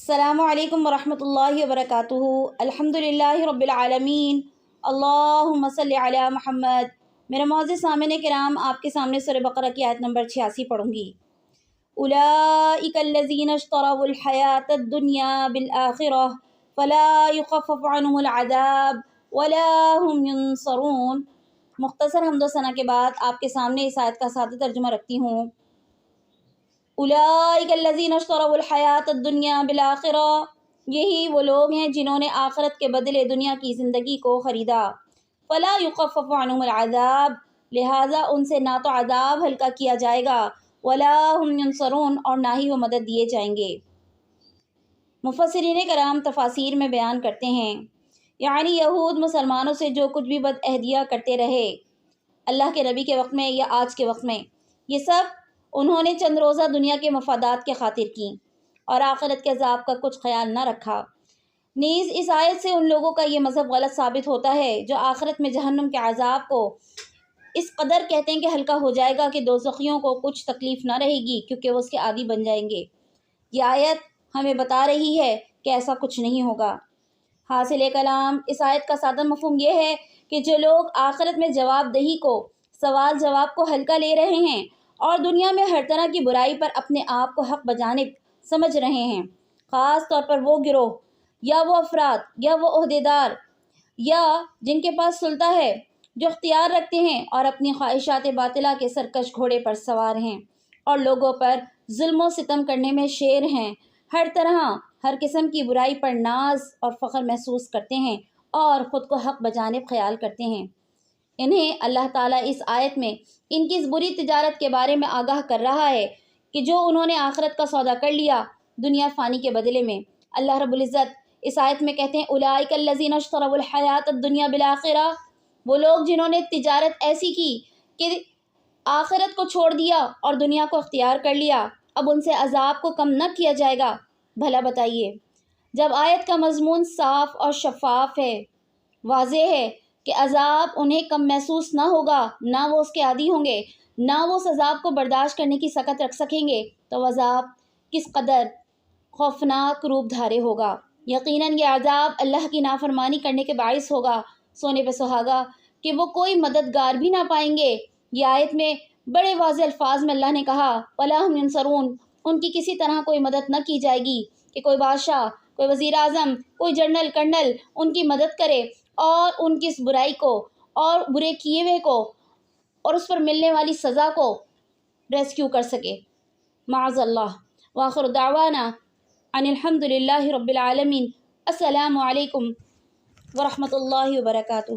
السلام علیکم ورحمۃ اللہ وبرکاتہ۔ الحمدللہ رب العالمین، اللہم صلی علی محمد۔ میرے معزز سامعین کرام، آپ کے سامنے سورہ بقرہ کی آیت نمبر 86 پڑھوں گی۔ اولئک الذین اشتروا الحیاۃ الدنیا بالآخرہ فلا یخفف عنہم العذاب ولا هم ینصرون۔ مختصر حمد و ثنا کے بعد آپ کے سامنے اس آیت کا سادہ ترجمہ رکھتی ہوں۔ اولئک الذین اشتروا الحیاۃ الدنیا بالآخرہ، یہی وہ لوگ ہیں جنہوں نے آخرت کے بدلے دنیا کی زندگی کو خریدا۔ فلا یخفف عنہم العذاب، لہٰذا ان سے نہ تو عذاب ہلکا کیا جائے گا، ولا هم ینصرون، اور نہ ہی وہ مدد دیے جائیں گے۔ مفسرین کرام تفاسیر میں بیان کرتے ہیں، یعنی یہود مسلمانوں سے جو کچھ بھی بد عہدیاں کرتے رہے اللہ کے نبی کے وقت میں یا آج کے وقت میں، یہ سب انہوں نے چند روزہ دنیا کے مفادات کے خاطر کی اور آخرت کے عذاب کا کچھ خیال نہ رکھا۔ نیز اس آیت سے ان لوگوں کا یہ مذہب غلط ثابت ہوتا ہے جو آخرت میں جہنم کے عذاب کو اس قدر کہتے ہیں کہ ہلکا ہو جائے گا کہ دوزخیوں کو کچھ تکلیف نہ رہے گی، کیونکہ وہ اس کے عادی بن جائیں گے۔ یہ آیت ہمیں بتا رہی ہے کہ ایسا کچھ نہیں ہوگا۔ حاصل کلام اس آیت کا سادہ مفہوم یہ ہے کہ جو لوگ آخرت میں جواب دہی کو، سوال جواب کو ہلکا لے رہے ہیں اور دنیا میں ہر طرح کی برائی پر اپنے آپ کو حق بجانب سمجھ رہے ہیں، خاص طور پر وہ گروہ یا وہ افراد یا وہ عہدیدار یا جن کے پاس سلطہ ہے، جو اختیار رکھتے ہیں اور اپنی خواہشات باطلہ کے سرکش گھوڑے پر سوار ہیں اور لوگوں پر ظلم و ستم کرنے میں شیر ہیں، ہر طرح ہر قسم کی برائی پر ناز اور فخر محسوس کرتے ہیں اور خود کو حق بجانب خیال کرتے ہیں۔ انہیں اللہ تعالیٰ اس آیت میں ان کی اس بری تجارت کے بارے میں آگاہ کر رہا ہے کہ جو انہوں نے آخرت کا سودا کر لیا دنیا فانی کے بدلے میں۔ اللہ رب العزت اس آیت میں کہتے ہیں، اولئک الذین اشتروا الحیاۃ الدنیا بالآخرہ، وہ لوگ جنہوں نے تجارت ایسی کی کہ آخرت کو چھوڑ دیا اور دنیا کو اختیار کر لیا، اب ان سے عذاب کو کم نہ کیا جائے گا۔ بھلا بتائیے، جب آیت کا مضمون صاف اور شفاف ہے، واضح ہے کہ عذاب انہیں کم محسوس نہ ہوگا، نہ وہ اس کے عادی ہوں گے، نہ وہ اس عذاب کو برداشت کرنے کی سکت رکھ سکیں گے، تو عذاب کس قدر خوفناک روپ دھارے ہوگا۔ یقیناً یہ عذاب اللہ کی نافرمانی کرنے کے باعث ہوگا، سونے پہ سہاگا کہ وہ کوئی مددگار بھی نہ پائیں گے۔ یہ آیت میں بڑے واضح الفاظ میں اللہ نے کہا، وَلَا هُمْ يُنصَرُونَ، ان کی کسی طرح کوئی مدد نہ کی جائے گی کہ کوئی بادشاہ، کوئی وزیر اعظم، کوئی جنرل کرنل ان کی مدد کرے اور ان کی اس برائی کو اور برے کیے ہوئے کو اور اس پر ملنے والی سزا کو ریسکیو کر سکے، معاذ اللہ۔ وآخر دعوانا ان الحمد للہ رب العالمین۔ السلام علیکم ورحمۃ اللہ وبرکاتہ۔